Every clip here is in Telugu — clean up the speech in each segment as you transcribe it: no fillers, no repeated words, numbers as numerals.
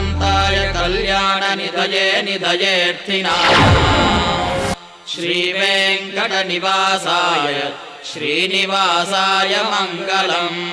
कान्ताय कल्याणनिधये निधयेऽर्थिनां श्रीवेङ्कटनिवासाय श्रीनिवासाय मङ्गलम्।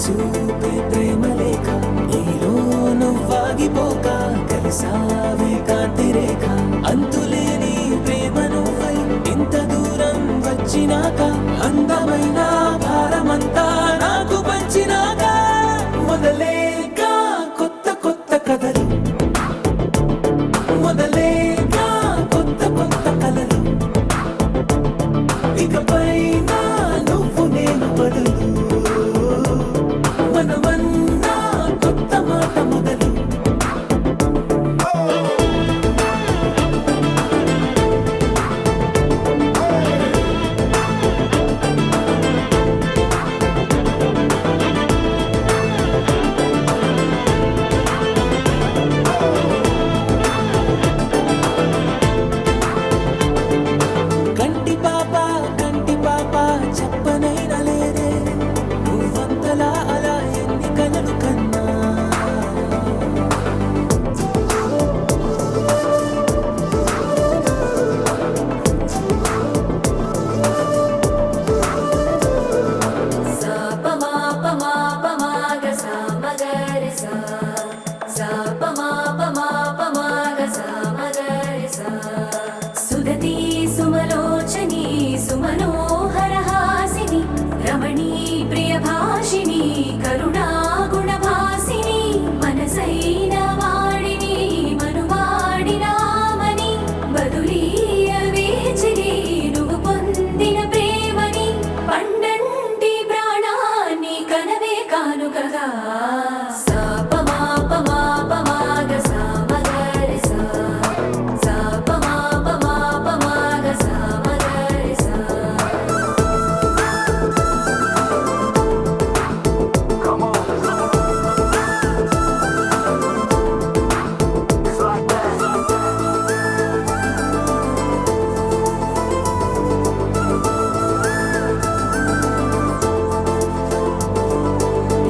చూపే ప్రేమ లేక నీలో నువ్వాగిపోక కలిసావే కాంతి రేఖ అంతులేని ప్రేమ నువ్వై ఇంత దూరం వచ్చినాక అందమైన భారమంతా నాకు పంచినాక మొదలేక కొత్త కొత్త కథలు మొదలేక కొత్త కొత్త కలలు ఇకపైన నువ్వు నేను బదులు మనమన్నా కొత్త మాట మొదలు కంటి పాప చెప్పనైనా లేదే నువ్వంతలా అలా ఎన్ని కలలు కన్నా సుదతి సుమలోచని సుమనోహర హాసిని రమణీ ప్రియభాషిణి కరుణా గుణభాసిని మనసైన వాడిని మనువాడినామని బదులీయ వేచిని నువ్వు పొందిన ప్రేమని పండంటి ప్రాణాన్ని కనవే కానుకగా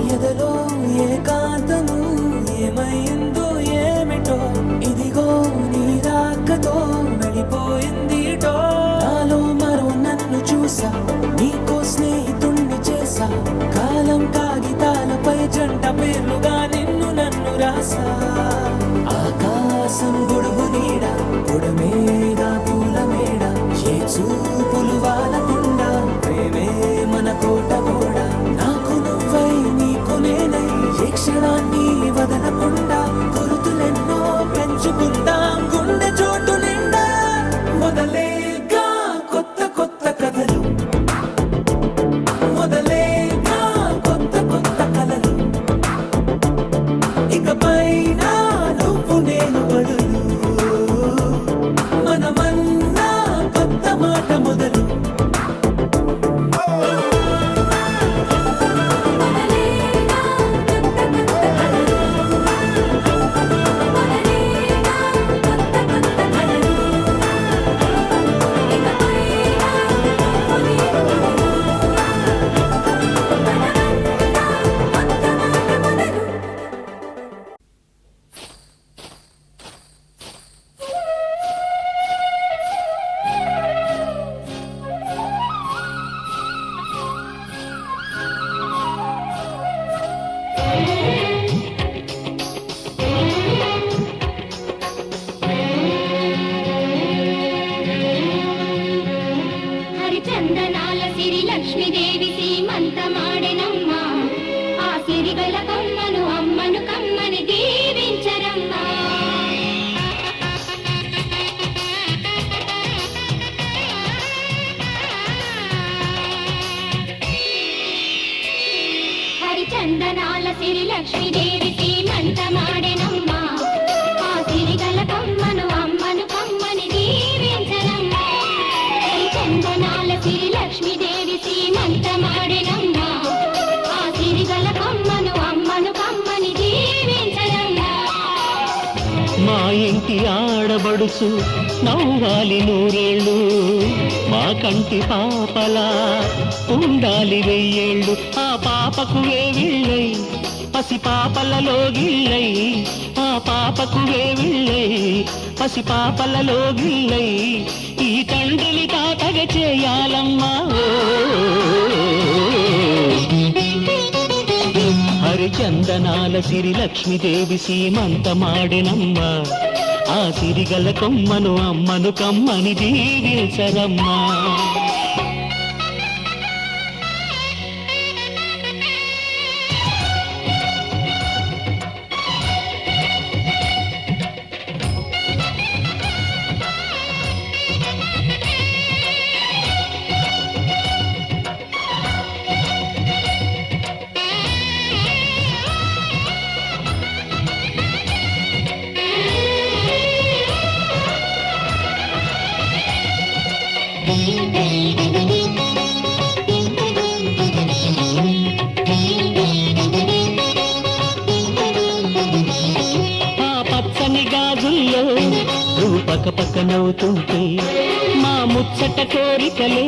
ఎదలో ఏకాంతము ఏమైందో ఏమిటో ఇదిగో నీ రాకతో వెళ్ళిపోయిందిటో నాలో మరో నన్ను చూసా నీకో స్నేహితుణ్ణి చేసా కాలం కాగితాలపై జంట పేర్లుగా నిన్ను నన్ను రాసా ఆకాశం గొడుగు నీడ పొడమేడ పూల మేడ ఏ చూపులు వాలకుండా ప్రేమే మన కోట కూడా నాకు నువ్వై నీకు నేనై ఏ క్షణాన్ని వదలకుండా గుర్తులెన్నో పెంచుకుందాం గుండె చోటు నిండా మొదలేగా కొత్త కొత్త కథలు మొదలేగా కొత్త కొత్త కలలు ఇకపైన నువ్వు నేను బదులు మనమన్నా కొత్త మాట మొదలు హరిచందనాల సిరి లక్ష్మీదేవి సీమంతమాడెనమ్మ ఆ సిరిగల కమ్మను అమ్మను కమ్మని దీవించరమ్మా హరిచందనాల సిరి లక్ష్మీదేవి సీమంతమాడెనమ్మ ఆ సిరిగల కమ్మను అమ్మను కమ్మని దీవించరమ్మా హరిచందనాల సిరి లక్ష్మీదేవి సీమంతమాడెనమ్మ ఆ సిరిగల కమ్మను అమ్మను కమ్మని దీవించరమ్మా మా ఇంటి ఆడబడుచు నవ్వాలి నూరేళ్ళు మా కంటి పాపలా ఉండాలి వెయ్యేళ్ళు ఆ పాపకు వేవిళ్ళై పసి పాపలలో గిళ్ళై ఆ పాపకు వేవిళ్ళై పసి పాపలలో గిళ్ళై ఈ తండ్రిని తాతగ చేయాలమ్మా చందనాల సిరి లక్ష్మీదేవి సీమంతమాడినమ్మ ఆ సిరిగల కొమ్మను అమ్మను కమ్మని దీవించరమ్మా గాజుల్లో నువ్వు పక్క నవ్వుతుంటే మా ముచ్చట కోరికలే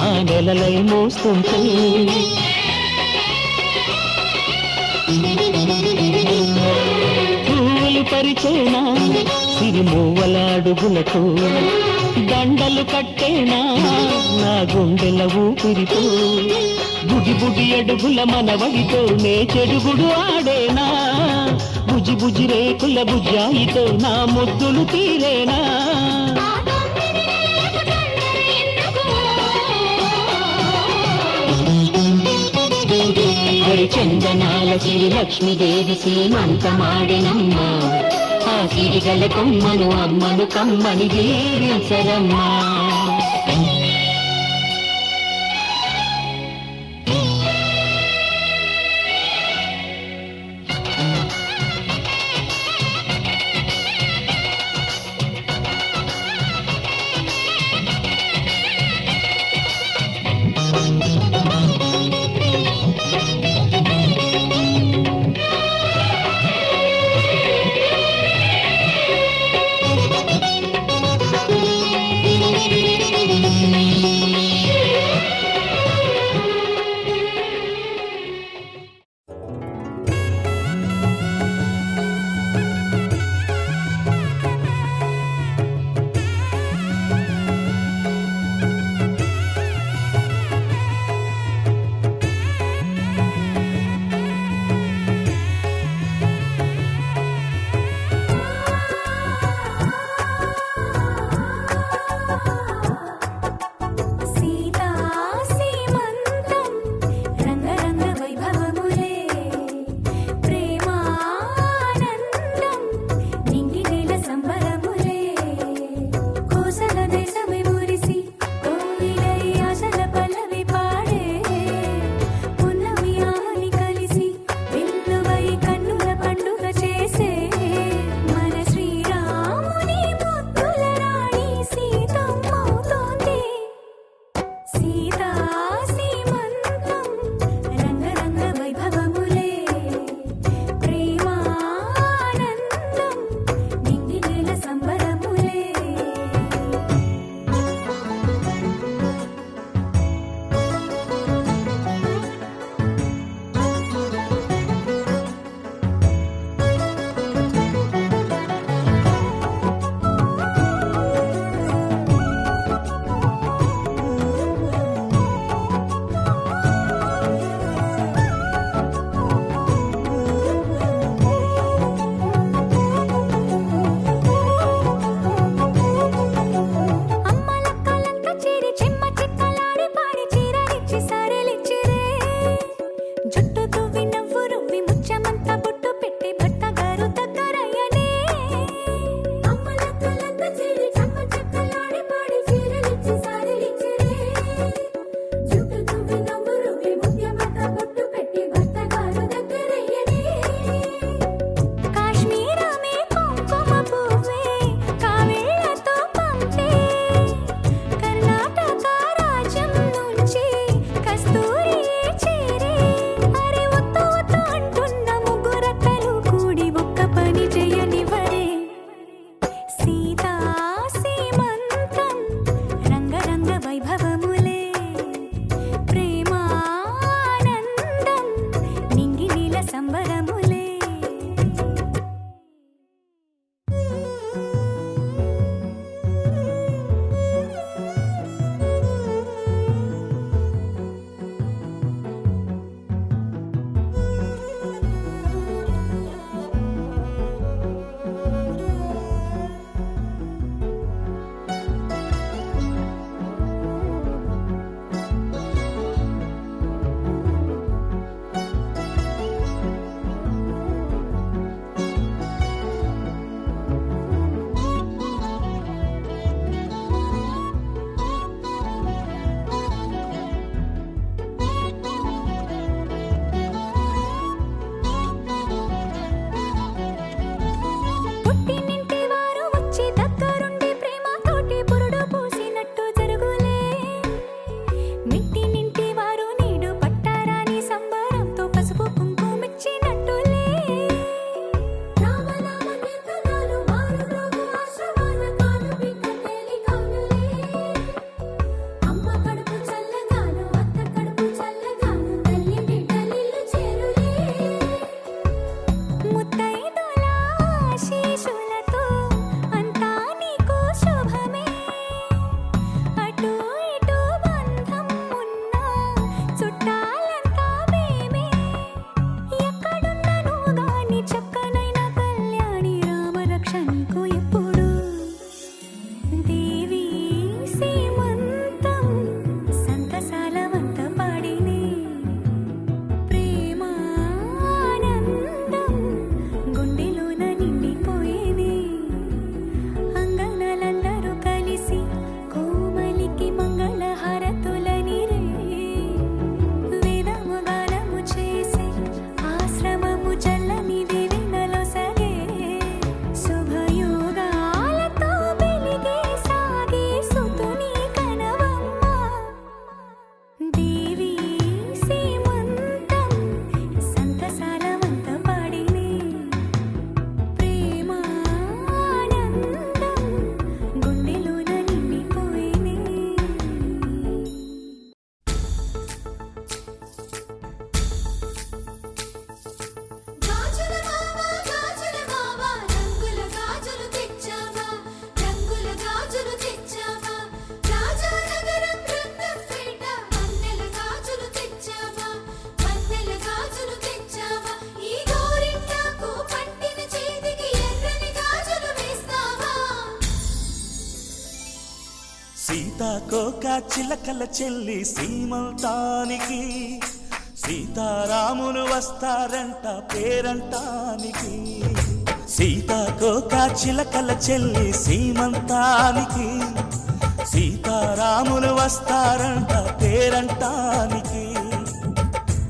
ఆ నెలలై మోస్తుంటే పూలు పరిచేనా సిరిమూవల అడుగులకు దండలు కట్టేనా నా గుండెల ఊపిరితో బుడి బుడి అడుగుల మనవడితో నే చెడుగుడు ఆడేనా బుజి బుజి రేకుల బుజ్జాయితో నా ముద్దులు తీరేనా హరి చందనాల సిరి లక్ష్మీదేవి సీమంతమాడినమ్మ ఆ సిరిగల కొమ్మను అమ్మను కమ్మని దీవించరమ్మా సీతాకోక చిలకల చెల్లి సీమంతానికి సీతారాములు వస్తారంట పేరంటానికి సీతాకోక చిలకల చెల్లి సీమంతానికి సీతారాములు వస్తారంట పేరంటానికి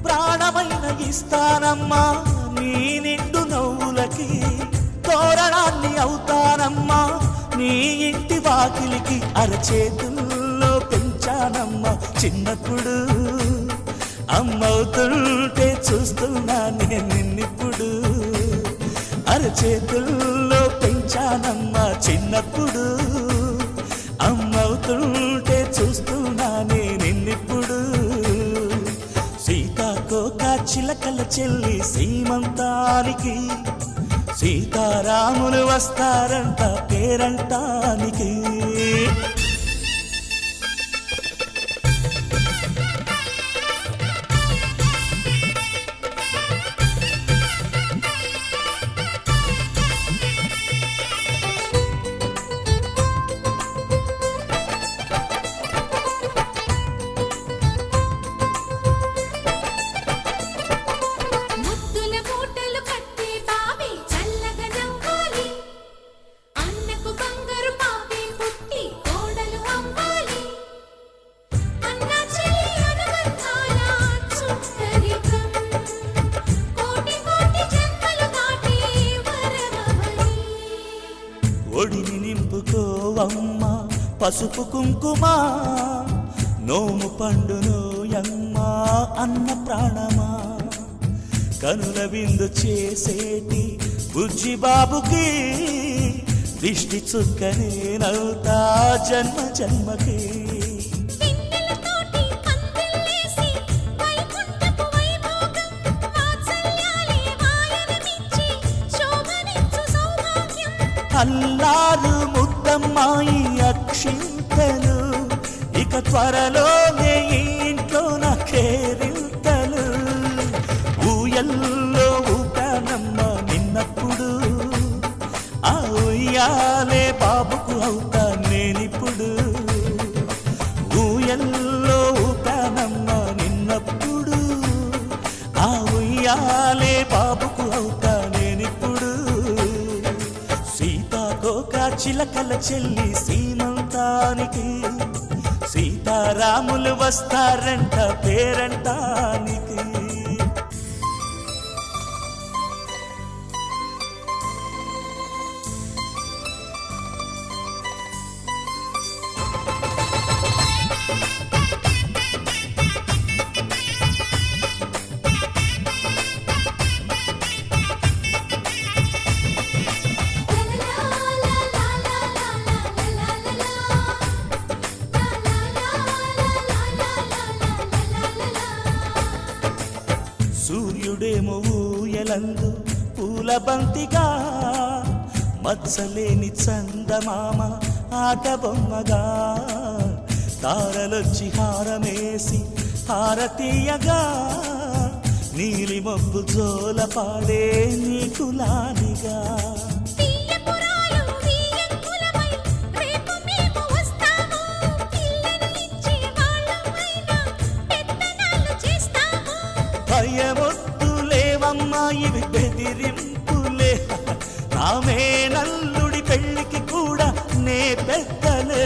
ప్రాణమైన ఇస్తానమ్మా నీ నిండు నవ్వులకి తోరణాన్ని అవుతానమ్మా నీ ఇంటి వాకిలికి అరచేతుల్లో పెంచానమ్మా చిన్నప్పుడు అమ్మవుతుంటే చూస్తున్నా నేను నిన్నిప్పుడు అరచేతుల్లో పెంచానమ్మా చిన్నప్పుడు అమ్మవుతుంటే చూస్తున్నా నేను నిన్నిప్పుడు సీతాకోక చిలకల చెల్లి సీమంతానికి సీతారాములు వస్తారంట పేరంటానికి ముద్దుల మూటలు కట్టి బావి చల్లగా నవ్వాలి అన్నకు బంగారు పాపి పుట్టి కోడలు అవ్వాలి అన్న చెల్లి అనుబంధాల చుట్టరికం కోటి కోటి జన్మలు దాటి వరమవని ఒడిని నింపుకోవమ్మ పసుపు కుంకుమ నోము పండునోయమ్మా అన్న ప్రాణమా కనుల విందు చేసేటి బుజ్జి బాబుకి దిష్టి చుక్కనేనవుతా జన్మ జన్మకి పిన్నెలతోటి పందిళ్ళేసి వైకుంఠపు వైభోగం వాత్సల్యాలే వాయనమిచ్చి శోభనిచ్చు సౌభాగ్యం అల్లారు ముద్దమ్మాయి అక్షింతలు ఇక త్వరలోనే ఈ ఇంట్లో నా కేరింతలు ఊయల్లో ఊపానమ్మ నిన్నప్పుడు ఆ ఉయ్యాలే బాబుకు అవుతా నేనిప్పుడు ఊయల్లో ఊపానమ్మ నిన్నప్పుడు ఆ ఉయ్యాలే బాబుకు అవుతా నేనిప్పుడు సీతాకోక చిలకల చెల్లి సీమంతానికి సీతారాములు వస్తారంట పేరంటానికి సూర్యుడేమో ఊయలందు పూల బంతిగా మత్సలేని చందమామ ఆట బొమ్మగా తారలొచ్చి హారమేసి హారతీయగా నీలి మబ్బు జోల పాడే నీకు లాలిగా తీయపురాలు వీయంకులమై రేపు మేము వస్తాము పిల్లను ఇచ్చి వాళ్ళమైనా పెత్తనాలు చేస్తాము భయమొద్దులేవమ్మా ఇవి బెదిరింపులే నామే నల్లుడి పెళ్ళికి కూడా నే పెద్దలే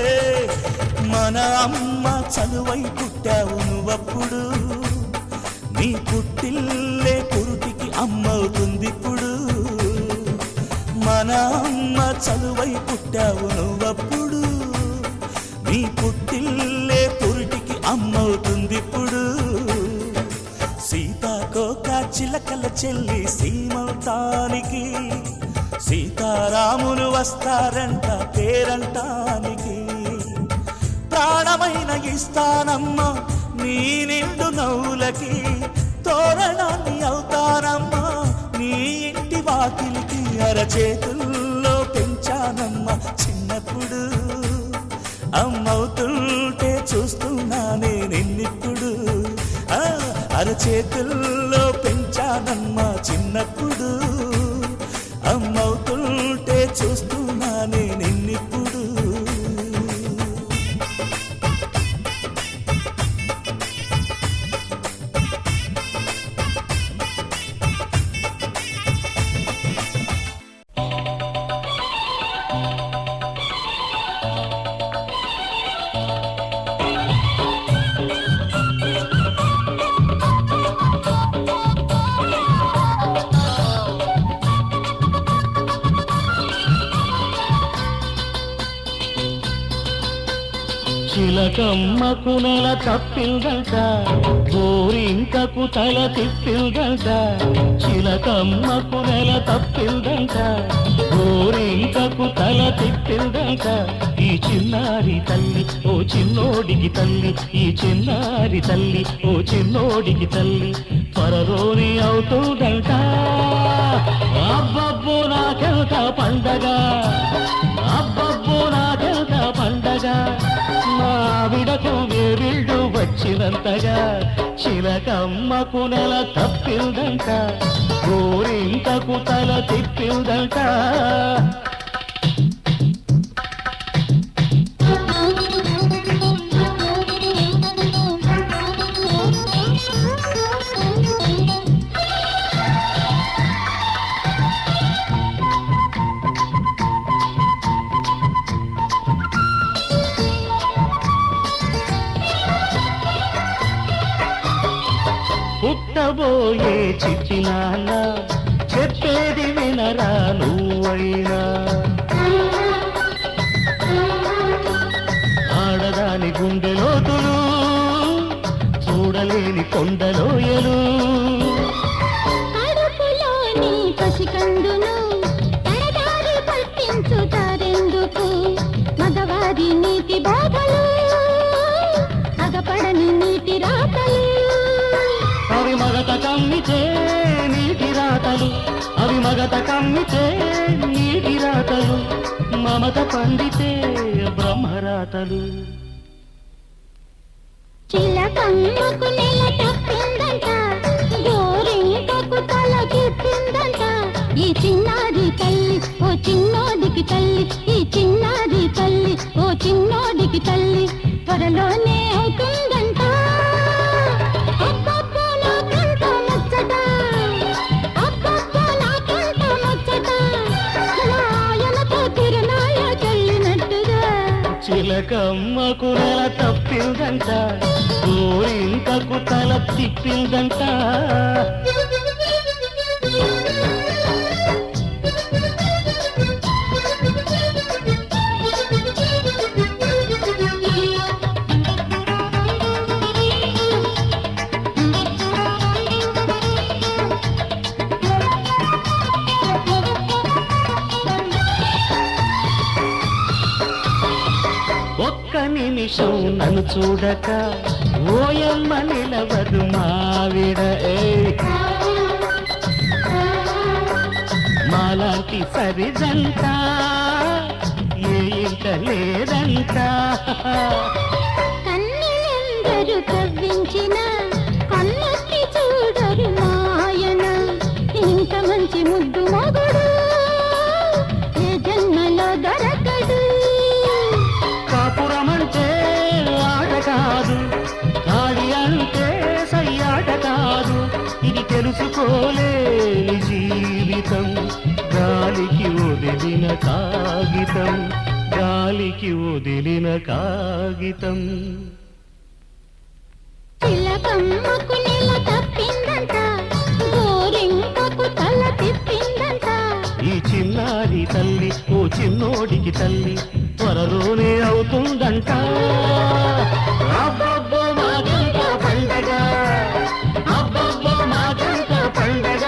మన అమ్మ చలువై పుట్టావు నువ్వప్పుడు నీ పుట్టిల్లే పురుటికి అమ్మవుతుందిప్పుడు మన అమ్మ చలువై పుట్టావు నువ్వప్పుడు నీ పుట్టిల్లే పురుటికి అమ్మవుతుందిప్పుడు సీతాకోక చిలకల చెల్లి సీమంతానికి సీతారాములు వస్తారంట పేరంటానికి ప్రాణమైన ఇస్తానమ్మా నీ నిండు నవ్వులకి తోరణాన్ని అవుతానమ్మా నీ ఇంటి వాకిలికి అరచేతుల్లో పెంచానమ్మా చిన్నప్పుడు అమ్మవుతుంటే చూస్తున్నానే నిన్నిప్పుడు అరచేతుల్లో పెంచానమ్మా చిన్నప్పుడు అమ్మవుతుంటే చూస్తున్నానే నిన్నిప్పుడు చిలకమ్మకు నెల తప్పిందంట గోరింకకు తల తిప్పిందంట చిలకమ్మకు నెల తప్పిందంట గోరింకకు తల తిప్పిందంట ఈ చిన్నారి తల్లి ఓ చిన్నోడికి తల్లి ఈ చిన్నారి తల్లి ఓ చిన్నోడికి తల్లి త్వరలోని అవుతుందంట అబ్బబ్బో నాకెంత పండగ అబ్బబ్బో నాకెంత పండగ మావిడకు వేరిళ్ళు వచ్చినంతగా చిలకమ్మకు నెల తప్పిందంట గోరింకకు తల తిప్పిందంట పుట్టబోయే చిట్టి నాన్న చెప్పేది వినరా నువ్వైనా ఆడదాని గుండె లోతులు చూడలేని కొండలోయలు కడుపులోని పసికందును తరదారి పట్టించుతారెందుకు మగవారి నీతి బాధలు అగపడని నీటి రాతలు అవి మగత కమ్మితే నీటి రాతలు అవి మగత కమ్మితే నీటి రాతలు మమత పండితే బ్రహ్మరాతలు చిలకమ్మకు నెల తప్పిందంట గోరింకకు తల తిప్పిందంట ఈ చిన్నారి తల్లి ఓ చిన్నోడికి తల్లి ఈ చిన్నారి తల్లి ఓ చిన్నోడికి తల్లి త్వరలోనే అవుతుందంట అబ్బబ్బో నాకెంత ముచ్చట అబ్బబ్బో నాకెంత ముచ్చట నాయనతో తిరునాయ చల్లినట్టుగా చిలకమ్మకు నెల తప్పిందంట గోరింకకు తల తిప్పిందంట ఒక్క నిమిషం నన్ను చూడక ఓయమ్మ నిలవదు మావిడ మాలాంటి సరిజంట ఏ ఇంట లేదంట కన్నెలందరూ కవ్వించిన కన్నెత్తి చూడరు నాయన ఇంత మంచి ముద్దు మొగుడు ఏ జన్మలో దొరకడు కాపురమంటే ఆట కాదు గాడి అంటే సయ్యాట కాదు ఇది తెలుసుకోలేని జీవితం గాలికి వదిలిన కాగితం గాలికి వదిలిన కాగితం చిలకమ్మకు నెల తప్పిందంట గోరింకకు తల తిప్పిందంట ఈ చిన్నారి తల్లి ఓ చిన్నోడికి తల్లి త్వరలోనే అవుతుందంట అబ్బబ్బో మాకెంత పండగ అబ్బబ్బో మాకెంత పండగ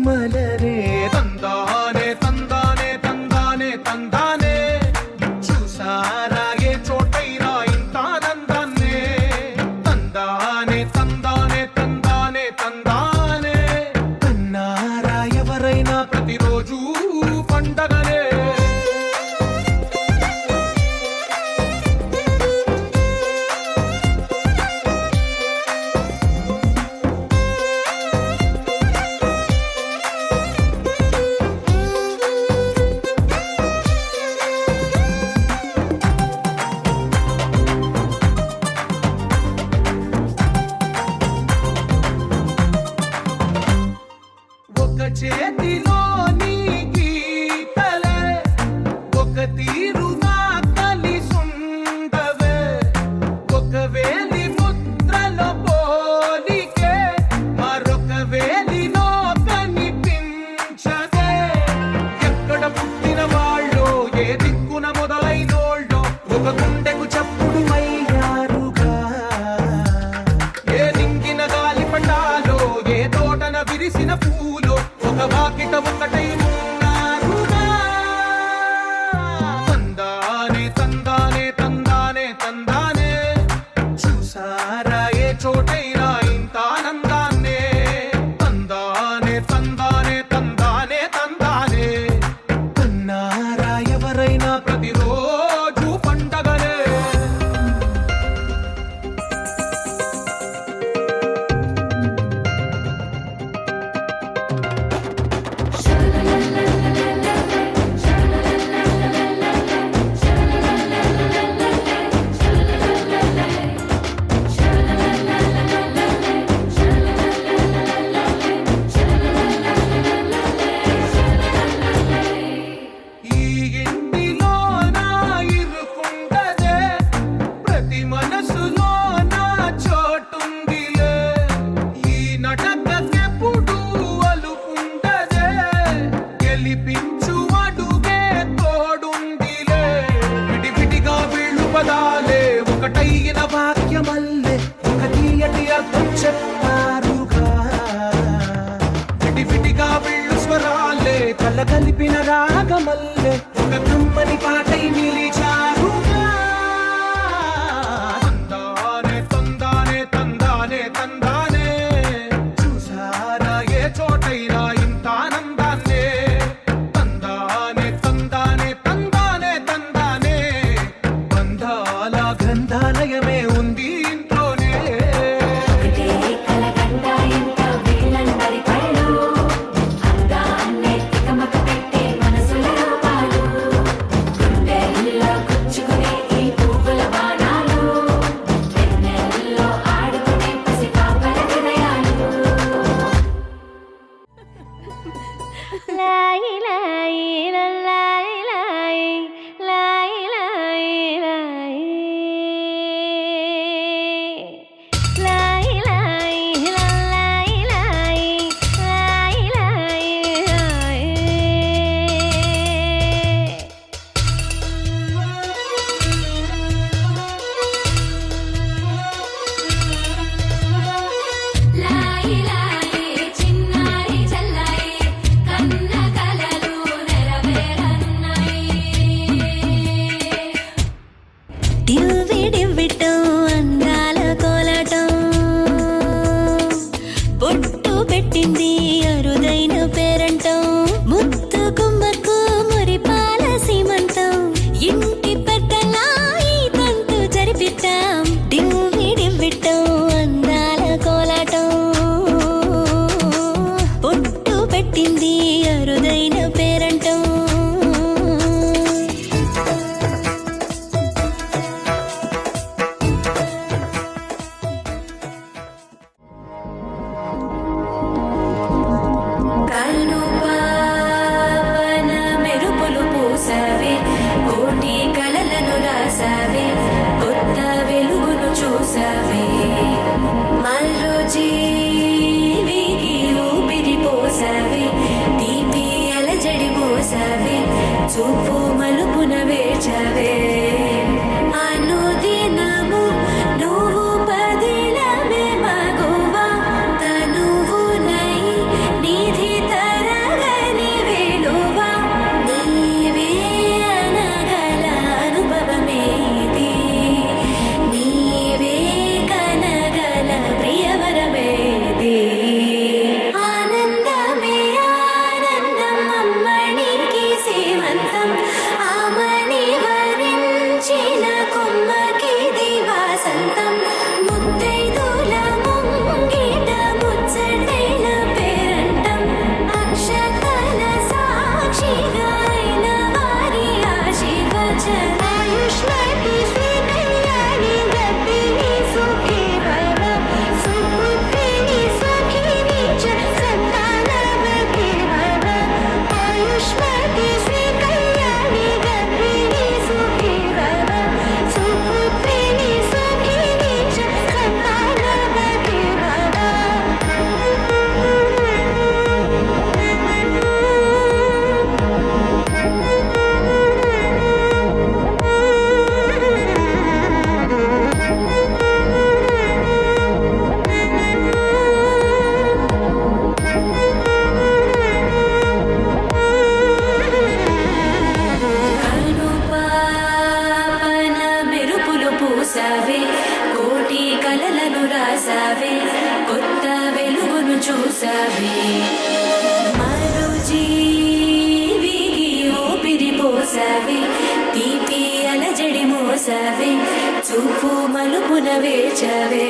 మలరే తందానే తందానే తందానే తందానే చూసారా ఏ చోటైనా ఇంత ఆనందాన్నే తందానే తందానే తందానే తందానే కన్నారా ఎవరైనా ప్రతిరోజు పండగనే ఒక చేతిలో నీ గీతలే ఒక తీరుగా కలిసుండవే ఒక వేలి ముద్రలో పోలికే మరొక వేలిలో కనిపించదే ఎక్కడ పుట్టిన వాళ్ళో ఏ దిక్కున మొదలైనోళ్ళో ఒక గుండెకు చప్పుడు అయ్యారుగా ఏ నింగిన గాలి పటాలో ఏ తోటన విరిసిన పూలో ఒక వాకిట ఒకటై ఉన్నారుగా తందానే తందానే తందానే తందానే చూసారా ఏ చోటైనా ఇంత ఆనందాన్నే తందానే తందానే తందానే తందానే కన్నారా ఎవరైనా ప్రతిరోజు పండగనే ఈ ఇంటిలో నా ఇరుకుండదే ప్రతి మనసులో నా చోటుందిలే ఈ నటకెప్పుడు అలుకుండదే గెలిపించు అడుగే తోడుందిలే విడివిడిగా వీళ్ళు పదాలే ఒకటైన వాక్యమల్లే ఒక తీయటి అర్థం చెప్పారుగా విడివిడిగా వీళ్ళు స్వరాలే కల కలిపిన రాగమల్లే ఒక కమ్మని పాటై నిలిచారుగా తందానే తందానే తందానే తందానే చూసారా ఏ చోటైనా ఇంత ఆనందాన్నే తందానే తందానే తందానే తందానే బంధాల గ్రంథాలయమే ఉంది ఇంట్లోనే లాయి లాయి లాయి లాయి లాయి లాయి లాయి లాయి లాయి లాయి లాయి లాయి లాయి లాయి లాయి చిన్నారి చల్లాయి కన్న కలలు నెరవేరన్నాయి డివ్వి డివ్విటం అందాల కోలాటం బొట్టు పెట్టింది అరుదైన పేరంటం ముత్తు కుమ్మకు మురిపాల సీమంతం ఇంటి పెద్దలా ఈ తంతు జరిపిద్దాం డివ్వి డివ్విటం అందాల కోలాటం బొట్టు పెట్టింది అరుదైన పేరంటం కళ్ళు పావన మెరుపులు పూసావే కోటి కలలను రాసావే కొత్త వెలుగును చూసావే మరో జీవికి ఊపిరి పోసావే తీపి అలజడి పోసావే చూపు మలుపున వేచావే అనుదినము నువ్వు పదిలమే మగువా తనువునై నిధి తర మలుపున వేచవే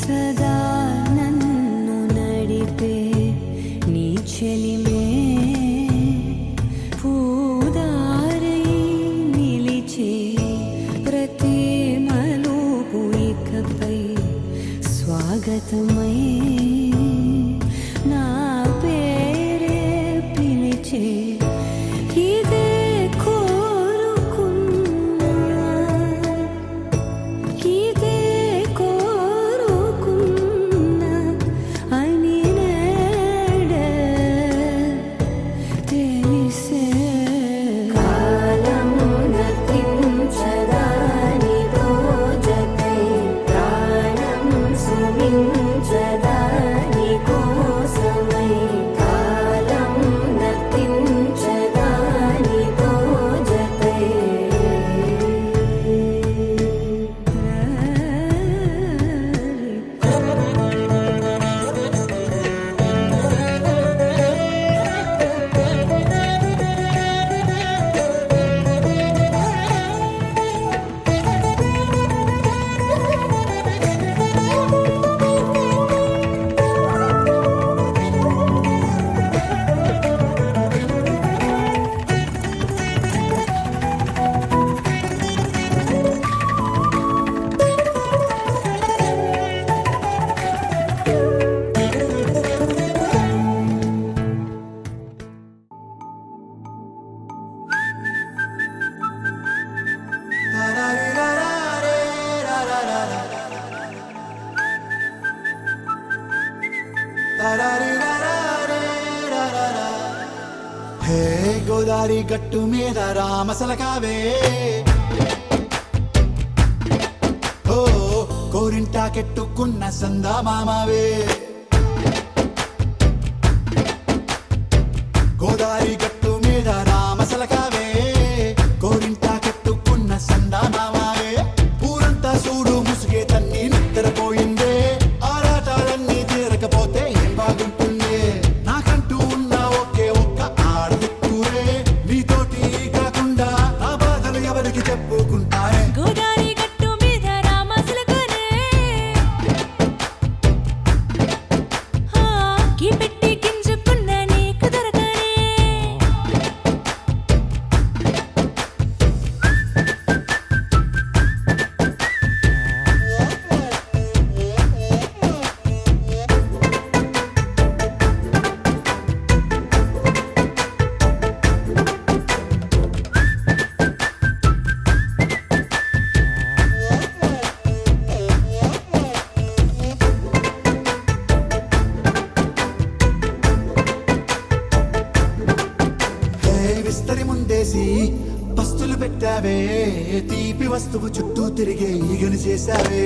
సదా నన్ను నడిపే నీ చెలిమే పూదారై నిలిచే ప్రతి మలుపు ఇకపై స్వాగతమై నా పేరే పిలిచే ఇదే కోరుకున్నా ఇదే కోరుకున్నా అని నేడే తెలిసే కాలం నతించదానితో జతై ప్రాణం సుమించదాని కోసమై కాలం నతించదానితో జతై హే గోదారి గట్టు మీద రామసలకావే ఓ కోరింటాకెట్టుకున్న సందా మామావే గోదారి గట్టు మీద రామసలకావే కోరింటాకెట్టుకున్న సందా మామావే ఊరంతా చూడు ముసుగే తన్ని నిద్రపోయిందే ఆరాటాలన్నీ తీరకపోతే ఏం బాగుంటుందే నాకంటూ ఉన్న ఒకే ఒక్క ఆడదిక్కురే నీతోటి కాకుండా నా బాధలు ఎవరికి చెప్పుకుంటారే గోదారి గట్టు మీద రామసలకనే కీ పెట్టి గింజుకున్న నీకు దొరకనే హే విస్తరి ముందేసి పస్తులు పెట్టావే తీపి వస్తువు చుట్టూ తిరిగే ఈగను చేశావే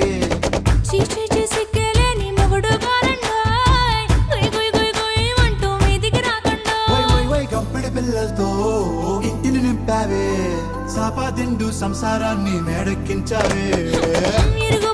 చీచీ సిగ్గలేని మొగుడు గారండోయ్ గుయ్ గుయ్ గుయ్ గుయ్ అంటూ మీదికి రాకండో వై వై వై గంపెడి పిల్లలతో ఇంటిని నింపావే సాపా దిండు సంసారాన్ని మేడెక్కించావే ఇరుగు